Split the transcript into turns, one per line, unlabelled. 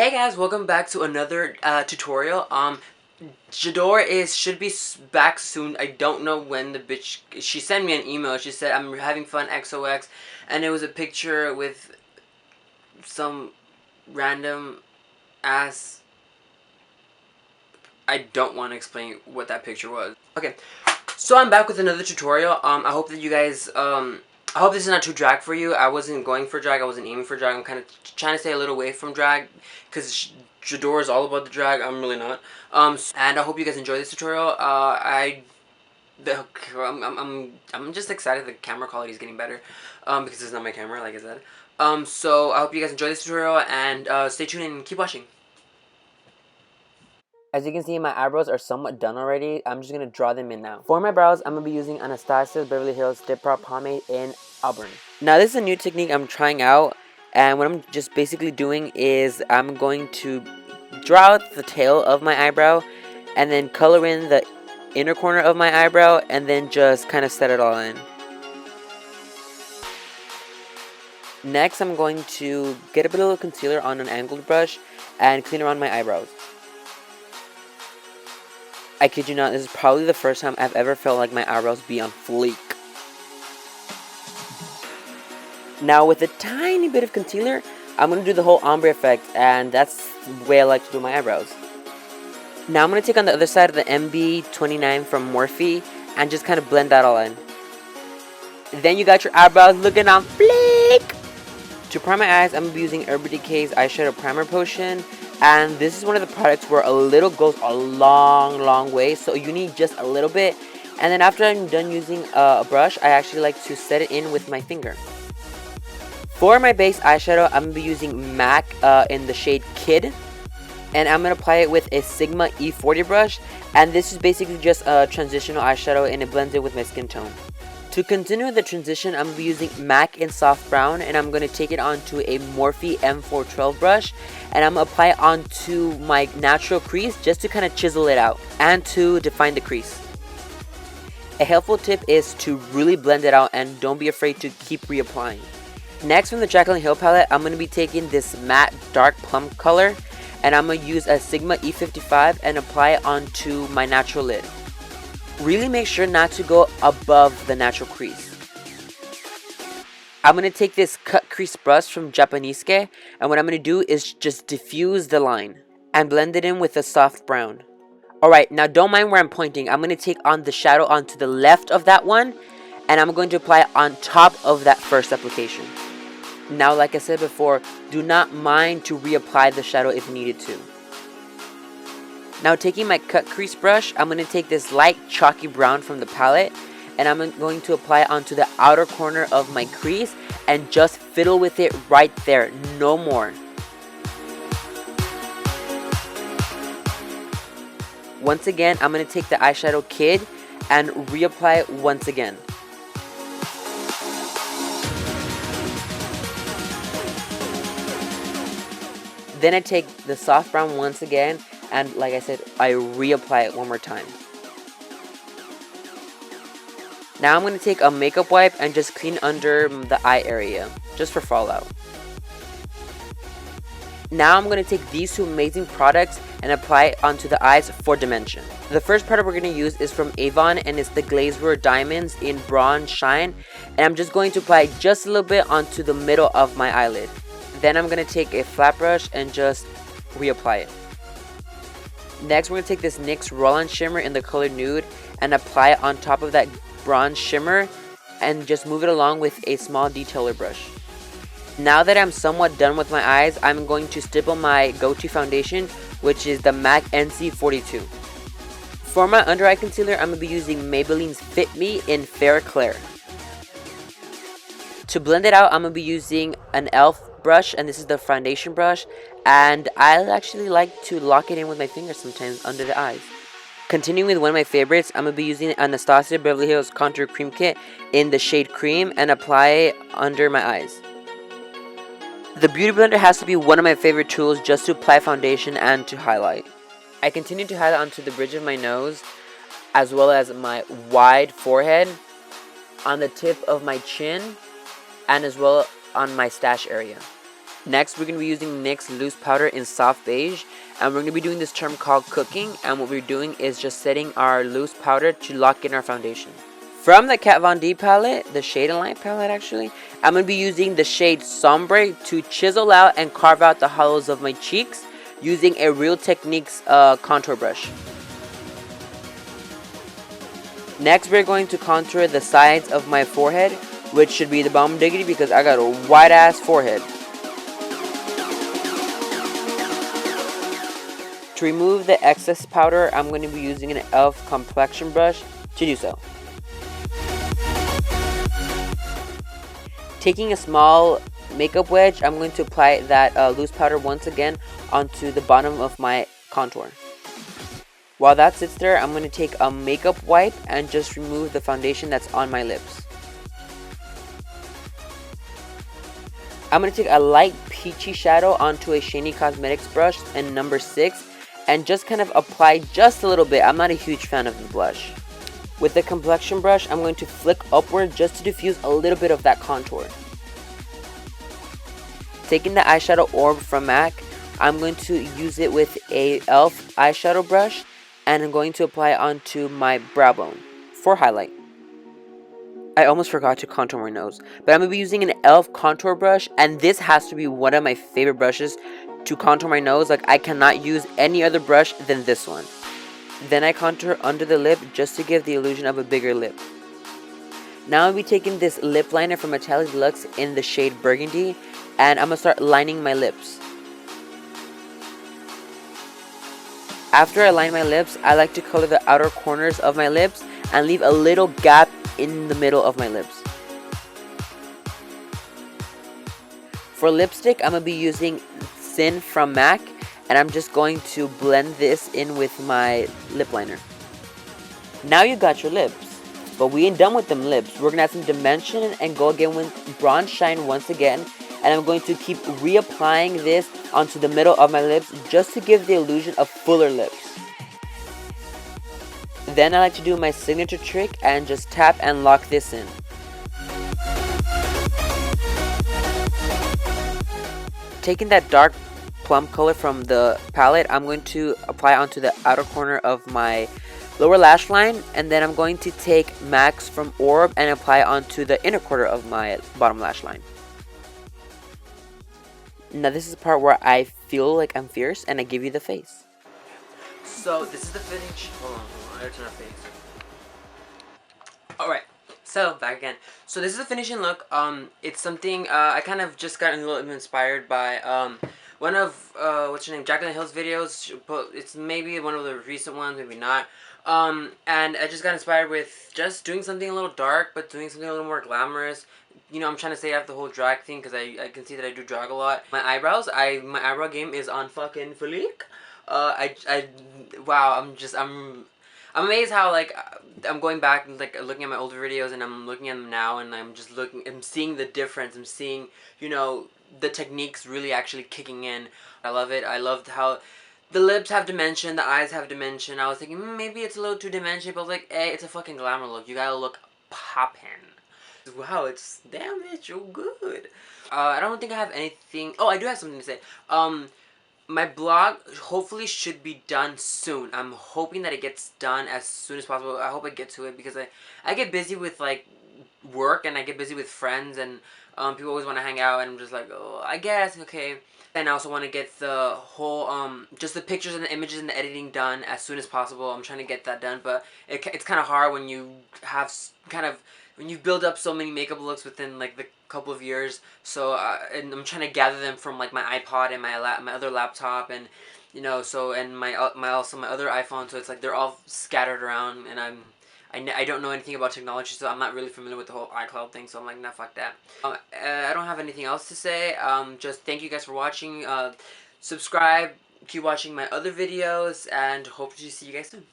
Hey guys, welcome back to another tutorial. Jador should be back soon. I don't know when the bitch. She sent me an email. She said I'm having fun XOX, and it was a picture with some random ass. I don't want to explain what that picture was. Okay, so I'm back with another tutorial. I hope that you guys I hope this is not too drag for you. I wasn't going for drag. I wasn't aiming for drag. I'm kind of trying to stay a little away from drag because Jador is all about the drag. I'm really not. And I hope you guys enjoy this tutorial. I'm just excited the camera quality is getting better. Because it's not my camera, like I said. So I hope you guys enjoy this tutorial and stay tuned and keep watching. As you can see, my eyebrows are somewhat done already. I'm just going to draw them in now. For my brows, I'm going to be using Anastasia's Beverly Hills DIPBROW Pomade in AUBURN. Now, this is a new technique I'm trying out. And what I'm just basically doing is I'm going to draw out the tail of my eyebrow. And then color in the inner corner of my eyebrow. And then just kind of set it all in. Next, I'm going to get a bit of concealer on an angled brush. And clean around my eyebrows. I kid you not, this is probably the first time I've ever felt like my eyebrows be on fleek. Now with a tiny bit of concealer, I'm going to do the whole ombre effect, and that's the way I like to do my eyebrows. Now I'm going to take on the other side of the MB29 from Morphe, and just kind of blend that all in. Then you got your eyebrows looking on fleek! To prime my eyes, I'm going to be using Urban Decay's eyeshadow primer potion. And this is one of the products where a little goes a long way. So you need just a little bit. And then after I'm done using a brush, I actually like to set it in with my finger. For my base eyeshadow, I'm going to be using MAC in the shade Kid. And I'm going to apply it with a Sigma E40 brush. And this is basically just a transitional eyeshadow, and it blends it with my skin tone. To continue the transition, I'm going to be using MAC in soft brown, and I'm going to take it onto a Morphe M412 brush, and I'm going to apply it onto my natural crease just to kind of chisel it out and to define the crease. A helpful tip is to really blend it out and don't be afraid to keep reapplying. Next, from the JACLYN Hill palette, I'm going to be taking this matte dark plum color, and I'm going to use a Sigma E55 and apply it onto my natural lid. Really make sure not to go above the natural crease. I'm going to take this cut crease brush from JAPONESQUE, and what I'm going to do is just diffuse the line and blend it in with a soft brown. Alright, now don't mind where I'm pointing. I'm going to take on the shadow onto the left of that one, and I'm going to apply it on top of that first application. Now, like I said before, do not mind to reapply the shadow if needed to. Now, taking my cut crease brush, I'm going to take this light chalky brown from the palette, and I'm going to apply it onto the outer corner of my crease and just fiddle with it right there, no more. Once again, I'm going to take the eyeshadow Kid and reapply it once again. Then I take the soft brown once again, and like I said, I reapply it one more time. Now I'm going to take a makeup wipe and just clean under the eye area, just for fallout. Now I'm going to take these two amazing products and apply it onto the eyes for dimension. The first product we're going to use is from AVON, and it's the GLAZEWEAR Diamonds in Bronze Shine. And I'm just going to apply just a little bit onto the middle of my eyelid. Then I'm going to take a flat brush and just reapply it. Next, we're going to take this NYX Roll-On Shimmer in the color Nude and apply it on top of that bronze shimmer and just move it along with a small detailer brush. Now that I'm somewhat done with my eyes, I'm going to stipple my go-to foundation, which is the MAC NC42. For my under eye concealer, I'm going to be using Maybelline's Fit Me in Fair Clair. To blend it out, I'm going to be using an E.L.F brush, and this is the foundation brush, and I actually like to lock it in with my fingers sometimes under the eyes. Continuing with one of my favorites, I'm going to be using Anastasia Beverly Hills Contour Cream Kit in the shade Cream and apply it under my eyes. The Beauty Blender has to be one of my favorite tools just to apply foundation and to highlight. I continue to highlight onto the bridge of my nose as well as my wide forehead, on the tip of my chin, and as well on my stash area. Next, we're going to be using NYX loose powder in soft beige, and we're going to be doing this term called cooking, and what we're doing is just setting our loose powder to lock in our foundation. From the Kat Von D palette, the Shade & Light palette actually, I'm going to be using the shade Sombre to chisel out and carve out the hollows of my cheeks using a Real Techniques contour brush. Next, we're going to contour the sides of my forehead, which should be the bomb diggity because I got a wide ass forehead. To remove the excess powder, I'm going to be using an E.L.F complexion brush to do so. Taking a small makeup wedge, I'm going to apply that loose powder once again onto the bottom of my contour. While that sits there, I'm going to take a makeup wipe and just remove the foundation that's on my lips. I'm going to take a light peachy shadow onto a Shany Cosmetics brush in number 6 and just kind of apply just a little bit. I'm not a huge fan of the blush. With the complexion brush, I'm going to flick upward just to diffuse a little bit of that contour. Taking the eyeshadow orb from MAC, I'm going to use it with a E.L.F eyeshadow brush, and I'm going to apply it onto my brow bone for highlight. I almost forgot to contour my nose, but I'm going to be using an E.L.F contour brush, and this has to be one of my favorite brushes to contour my nose. Like, I cannot use any other brush than this one. Then I contour under the lip just to give the illusion of a bigger lip. Now I'll be taking this lip liner from ITALIA DELUXE in the shade Burgundy, and I'm going to start lining my lips. After I line my lips, I like to color the outer corners of my lips and leave a little gap in the middle of my lips. For lipstick, I'm going to be using Sin from MAC, and I'm just going to blend this in with my lip liner. Now you got your lips, but we ain't done with them lips. We're going to add some dimension and go again with Bronze Shine once again, and I'm going to keep reapplying this onto the middle of my lips just to give the illusion of fuller lips. Then I like to do my signature trick and just tap and lock this in. Taking that dark plum color from the palette, I'm going to apply onto the outer corner of my lower lash line, and then I'm going to take MAC's from Orb and apply onto the inner corner of my bottom lash line. Now this is the part where I feel like I'm fierce and I give you the face. So this is the finish. Hold on, I gotta turn our face. Alright, so back again. So this is the finishing look. It's something I kind of just got a little inspired by one of what's her name, JACLYN Hill's videos. It's maybe one of the recent ones, maybe not. And I just got inspired with just doing something a little dark, but doing something a little more glamorous. You know, I'm trying to stay off the whole drag thing because I can see that I do drag a lot. My eyebrows, my eyebrow game is on fucking fleek. Wow, I'm amazed how, like, I'm going back and, like, looking at my older videos, and I'm looking at them now, and I'm seeing the difference. I'm seeing, you know, the techniques really actually kicking in. I love it. I loved how the lips have dimension, the eyes have dimension. I was thinking, maybe it's a little too dimensional, but I was like, hey, it's a fucking glamour look. You gotta look poppin'. Wow, it's damn it, you're good. I don't think I have anything. Oh, I do have something to say. My blog hopefully should be done soon. I'm hoping that it gets done as soon as possible. I hope I get to it because I get busy with, like, work, and I get busy with friends, and people always want to hang out, and I'm just like, oh, I guess, okay. And I also want to get the whole, just the pictures and the images and the editing done as soon as possible. I'm trying to get that done, but it's kind of hard when you have when you build up so many makeup looks within, like, the couple of years. So and I'm trying to gather them from, like, my iPod and my other laptop, and, you know, so, and my other iPhone. So it's like they're all scattered around, and I don't know anything about technology, so I'm not really familiar with the whole iCloud thing. So I'm like, nah, fuck that. I don't have anything else to say. Just thank you guys for watching. Subscribe. Keep watching my other videos, and hope to see you guys soon.